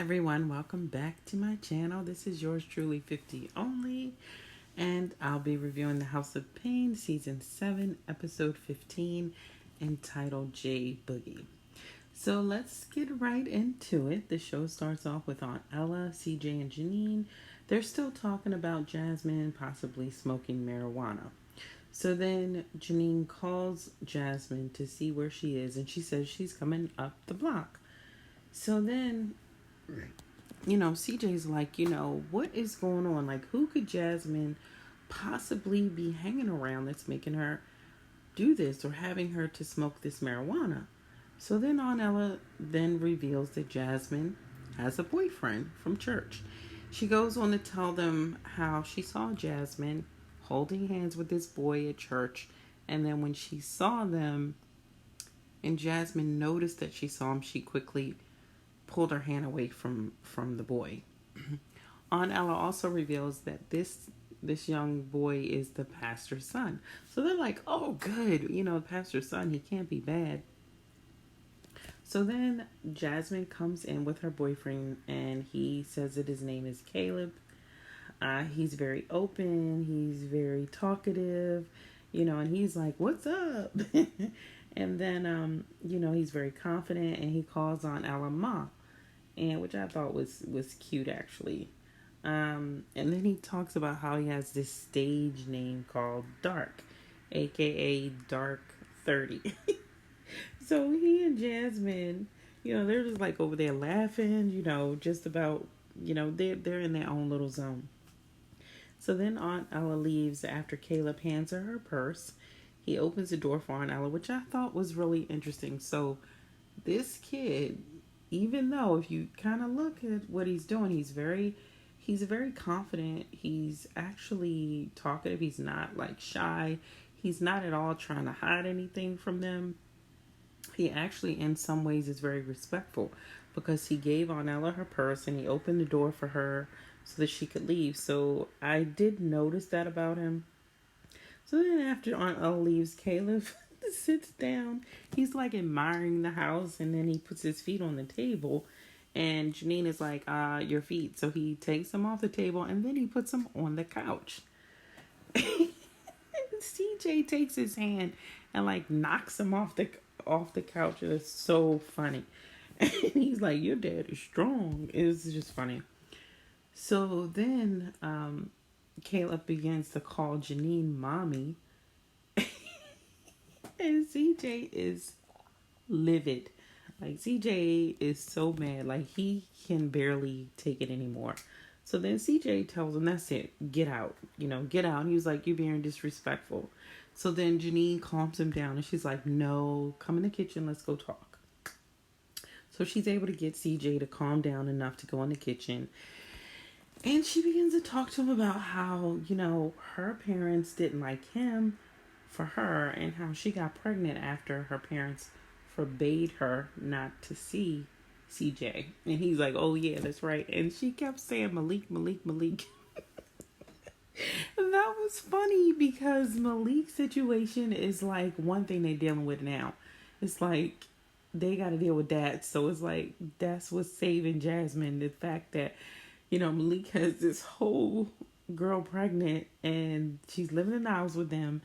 everyone, welcome back to my channel. This is yours truly, 50 Only, and I'll be reviewing The House of Payne, Season 7, Episode 15, entitled J Boogie. So let's get right into it. The show starts off with Aunt Ella, CJ, and Janine. They're still talking about Jasmine possibly smoking marijuana. So then Janine calls Jasmine to see where she is, and she says she's coming up the block. So then, CJ's like, what is going on? Like, who could Jasmine possibly be hanging around that's making her do this or having her to smoke this marijuana? So then Aunt Ella then reveals that Jasmine has a boyfriend from church. She goes on to tell them how she saw Jasmine holding hands with this boy at church, and then when she saw them and Jasmine noticed that she saw him, she quickly pulled her hand away from the boy. Aunt Ella also reveals that this young boy is the pastor's son. So they're like, oh, good. The pastor's son, he can't be bad. So then Jasmine comes in with her boyfriend, and he says that his name is Kaleb. He's very open. He's very talkative, and he's like, what's up? And then, he's very confident, and he calls on Ella Ma, and which I thought was cute, actually. And then he talks about how he has this stage name called Dark, aka Dark 30. So he and Jasmine, they're just like over there laughing, just about, they're in their own little zone. So then Aunt Ella leaves after Kaleb hands her purse. He opens the door for Aunt Ella, which I thought was really interesting. So this kid, even though if you kind of look at what he's doing, he's very confident. He's actually talkative. He's not like shy. He's not at all trying to hide anything from them. He actually, in some ways, is very respectful because he gave Aunt Ella her purse and he opened the door for her so that she could leave. So I did notice that about him. So then after Aunt Ella leaves, Kaleb sits down. He's like admiring the house, and then he puts his feet on the table. And Janine is like, your feet. So he takes them off the table, and then he puts them on the couch. CJ takes his hand and like knocks him off the couch. It's so funny. And he's like, your dad is strong. It's just funny. So then Kaleb begins to call Janine mommy. And CJ is livid. Like, CJ is so mad. Like, he can barely take it anymore. So then CJ tells him, that's it. Get out. Get out. And he was like, you're being disrespectful. So then Janine calms him down. And she's like, no, come in the kitchen. Let's go talk. So she's able to get CJ to calm down enough to go in the kitchen. And she begins to talk to him about how, her parents didn't like him for her and how she got pregnant after her parents forbade her not to see CJ. And he's like, oh yeah, that's right. And she kept saying Malik, Malik, Malik. And that was funny because Malik's situation is like one thing they're dealing with now. It's like they got to deal with that. So it's like that's what's saving Jasmine. The fact that, Malik has this whole girl pregnant and she's living in the house with them.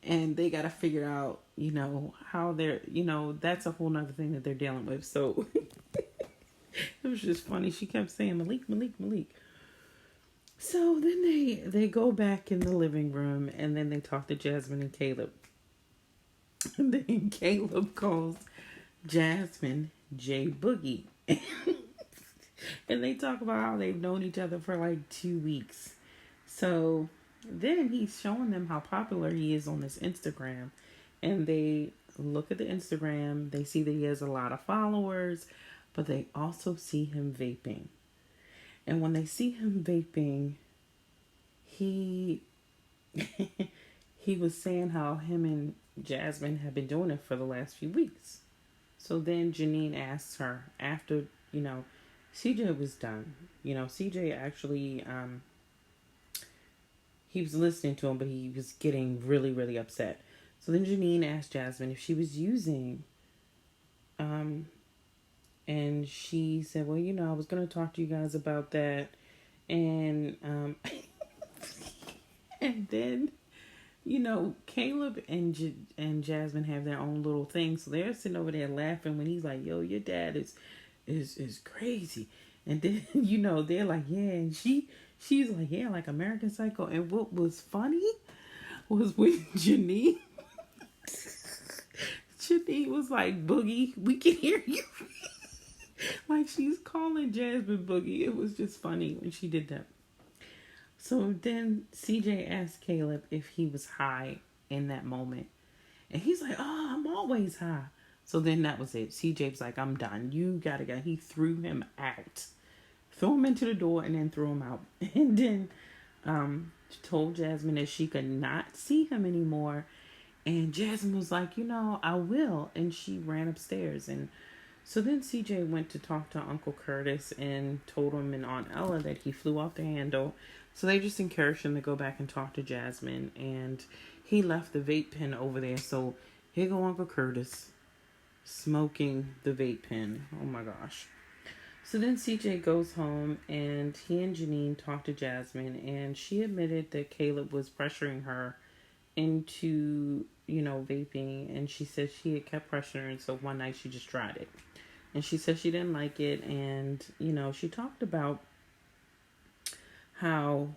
And they got to figure out, how they're, that's a whole nother thing that they're dealing with. So it was just funny. She kept saying Malik, Malik, Malik. So then they go back in the living room and then they talk to Jasmine and Kaleb. And then Kaleb calls Jasmine J Boogie. And they talk about how they've known each other for like 2 weeks. So then he's showing them how popular he is on this Instagram. And they look at the Instagram. They see that he has a lot of followers. But they also see him vaping. And when they see him vaping, he was saying how him and Jasmine have been doing it for the last few weeks. So then Janine asks her after, CJ was done. CJ actually, he was listening to him, but he was getting really, really upset. So then Janine asked Jasmine if she was using and she said, well, I was going to talk to you guys about that. And, and then, Kaleb and Jasmine have their own little thing. So they're sitting over there laughing when he's like, yo, your dad is crazy. And then, they're like, yeah. And she's like, yeah, like American Psycho. And what was funny was when Janine was like, Boogie, we can hear you. Like she's calling Jasmine Boogie. It was just funny when she did that. So then CJ asked Kaleb if he was high in that moment. And he's like, oh, I'm always high. So then that was it. CJ was like, I'm done. You gotta go. He threw him out. Threw him into the door and then threw him out. And then told Jasmine that she could not see him anymore. And Jasmine was like, I will. And she ran upstairs. And so then CJ went to talk to Uncle Curtis and told him and Aunt Ella that he flew off the handle. So they just encouraged him to go back and talk to Jasmine. And he left the vape pen over there. So here go Uncle Curtis smoking the vape pen. Oh my gosh. So then CJ goes home and he and Janine talk to Jasmine. And she admitted that Kaleb was pressuring her into, vaping. And she said she had kept pressuring her. So one night she just tried it. And she said she didn't like it. And, she talked about how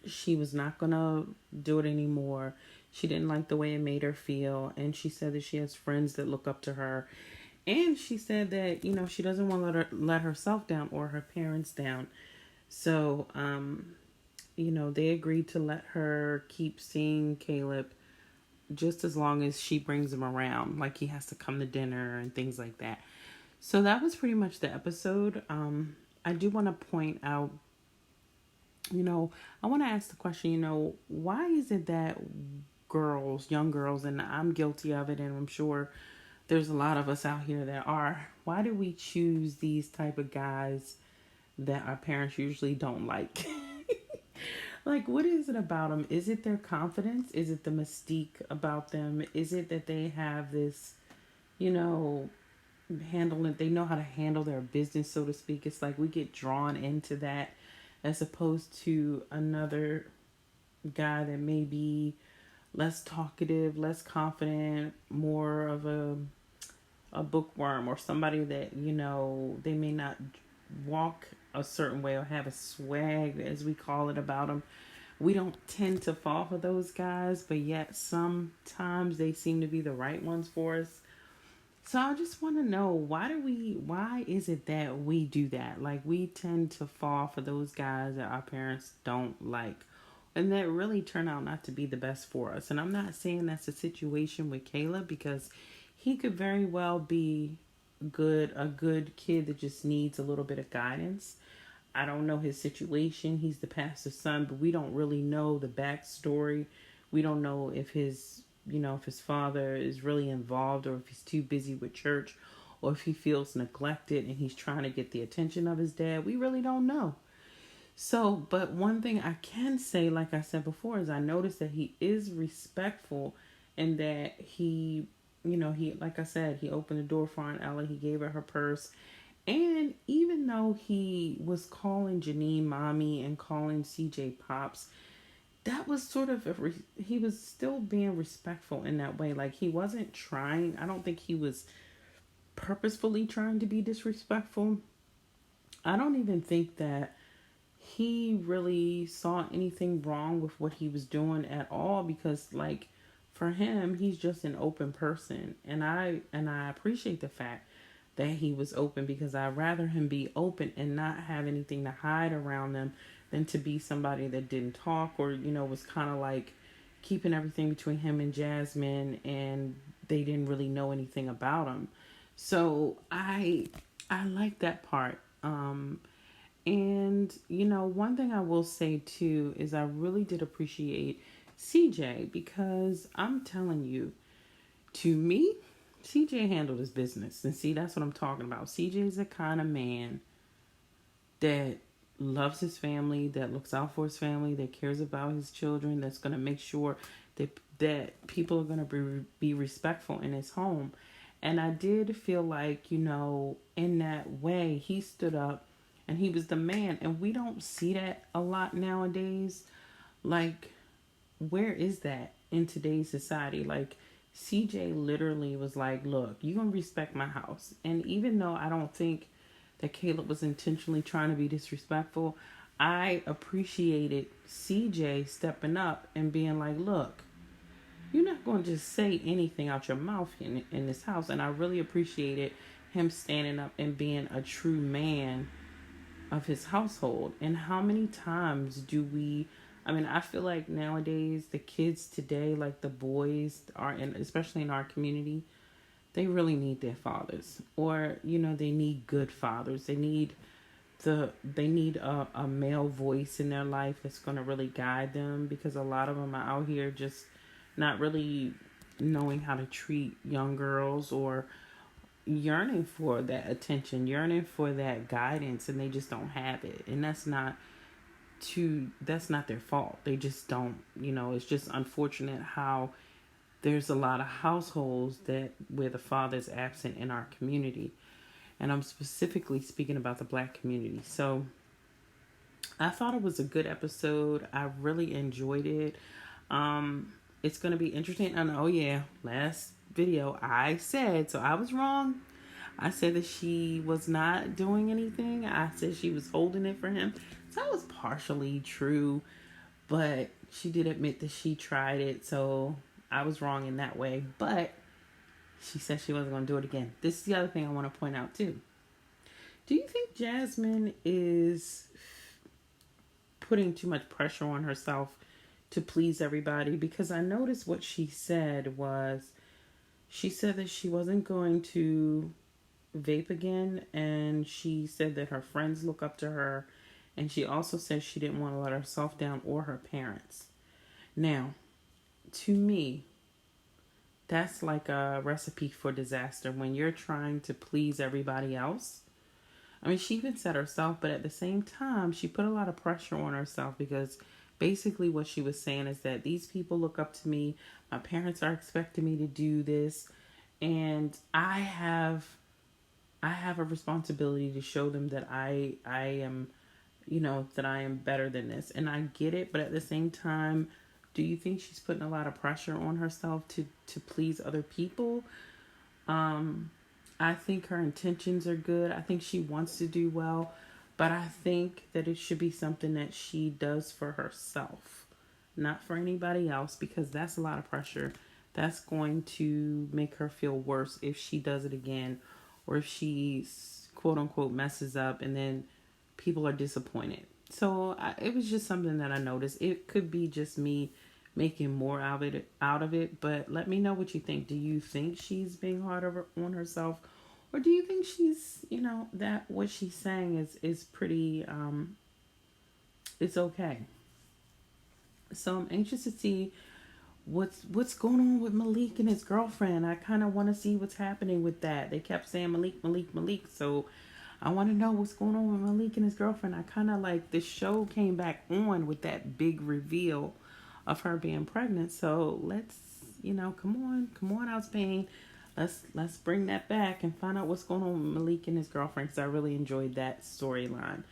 she was not going to do it anymore. She didn't like the way it made her feel. And she said that she has friends that look up to her. And she said that, she doesn't want to let herself down or her parents down. So, they agreed to let her keep seeing Kaleb just as long as she brings him around. Like he has to come to dinner and things like that. So that was pretty much the episode. I do want to point out, I want to ask the question, why is it that young girls, and I'm guilty of it, and I'm sure there's a lot of us out here that are, why do we choose these type of guys that our parents usually don't like? Like, what is it about them? Is it their confidence? Is it the mystique about them? Is it that they have this, they know how to handle their business, so to speak? It's like we get drawn into that as opposed to another guy that may be less talkative, less confident, more of a bookworm, or somebody that, they may not walk a certain way or have a swag, as we call it, about them. We don't tend to fall for those guys, but yet sometimes they seem to be the right ones for us. So I just want to know, why is it that we do that? Like, we tend to fall for those guys that our parents don't like, and that really turn out not to be the best for us. And I'm not saying that's a situation with Kaleb, because he could very well be a good kid that just needs a little bit of guidance. I don't know his situation. He's the pastor's son, but we don't really know the backstory. We don't know if his father is really involved, or if he's too busy with church, or if he feels neglected and he's trying to get the attention of his dad. We really don't know. So, but one thing I can say, like I said before, is I noticed that he is respectful, and that he, like I said, he opened the door for Aunt Ella. He gave her her purse. And even though he was calling Janine mommy and calling CJ pops, that was sort of, he was still being respectful in that way. Like, he wasn't trying, I don't think he was purposefully trying to be disrespectful. I don't even think that he really saw anything wrong with what he was doing at all, because, like, for him, he's just an open person. And I appreciate the fact that he was open, because I'd rather him be open and not have anything to hide around them than to be somebody that didn't talk, or, was kind of like keeping everything between him and Jasmine, and they didn't really know anything about him. So I like that part. And, one thing I will say too is I really did appreciate CJ, because I'm telling you, to me, CJ handled his business. And see, that's what I'm talking about. CJ is the kind of man that loves his family, that looks out for his family, that cares about his children, that's going to make sure that people are going to be respectful in his home. And I did feel like, in that way, he stood up and he was the man. And we don't see that a lot nowadays. Like, where is that in today's society? Like, CJ literally was like, look, you're going to respect my house. And even though I don't think that Kaleb was intentionally trying to be disrespectful, I appreciated CJ stepping up and being like, look, you're not going to just say anything out your mouth in this house. And I really appreciated him standing up and being a true man of his household. And how many times do we, I feel like nowadays the kids today, like the boys are in, especially in our community, they really need their fathers, or they need good fathers. They need a male voice in their life that's going to really guide them, because a lot of them are out here just not really knowing how to treat young girls, or yearning for that attention, yearning for that guidance, and they just don't have it. And that's not their fault. They just don't. It's just unfortunate how there's a lot of households where the father's absent in our community. And I'm specifically speaking about the Black community. So I thought it was a good episode. I really enjoyed it. It's going to be interesting. And oh yeah, last video I said, so I was wrong. I said that she was not doing anything. I said she was holding it for him. So that was partially true. But she did admit that she tried it. So I was wrong in that way. But she said she wasn't going to do it again. This is the other thing I want to point out too. Do you think Jasmine is putting too much pressure on herself to please everybody? Because I noticed what she said was, she said that she wasn't going to vape again. And she said that her friends look up to her. And she also said she didn't want to let herself down or her parents. Now, to me, that's like a recipe for disaster when you're trying to please everybody else. She even said herself, but at the same time, she put a lot of pressure on herself, because basically what she was saying is that these people look up to me. My parents are expecting me to do this. And I have a responsibility to show them that I am, that I am better than this. And I get it. But at the same time, do you think she's putting a lot of pressure on herself to please other people? I think her intentions are good. I think she wants to do well. But I think that it should be something that she does for herself, not for anybody else, because that's a lot of pressure. That's going to make her feel worse if she does it again, or if she, quote unquote, messes up and then people are disappointed. So it was just something that I noticed. It could be just me making more out of it, but let me know what you think. Do you think she's being hard on herself, or do you think she's, that what she's saying is pretty, it's okay? So I'm anxious to see what's going on with Malik and his girlfriend. I kind of want to see what's happening with that. They kept saying Malik. So I want to know what's going on with Malik and his girlfriend. I kind of like the show came back on with that big reveal of her being pregnant. So let's, come on out, Payne. Let's bring that back and find out what's going on with Malik and his girlfriend, because I really enjoyed that storyline.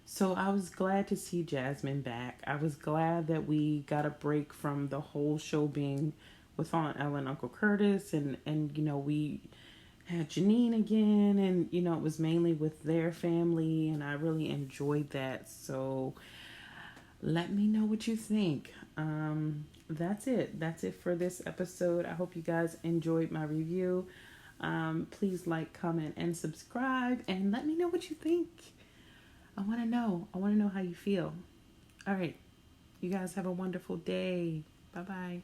So I was glad to see Jasmine back. I was glad that we got a break from the whole show being with Aunt Ella and Uncle Curtis, and we had Janine again, and it was mainly with their family, and I really enjoyed that. So let me know what you think. That's it for this episode. I hope you guys enjoyed my review. Please like, comment, and subscribe, and let me know what you think. I want to know how you feel. All right, you guys have a wonderful day. Bye bye.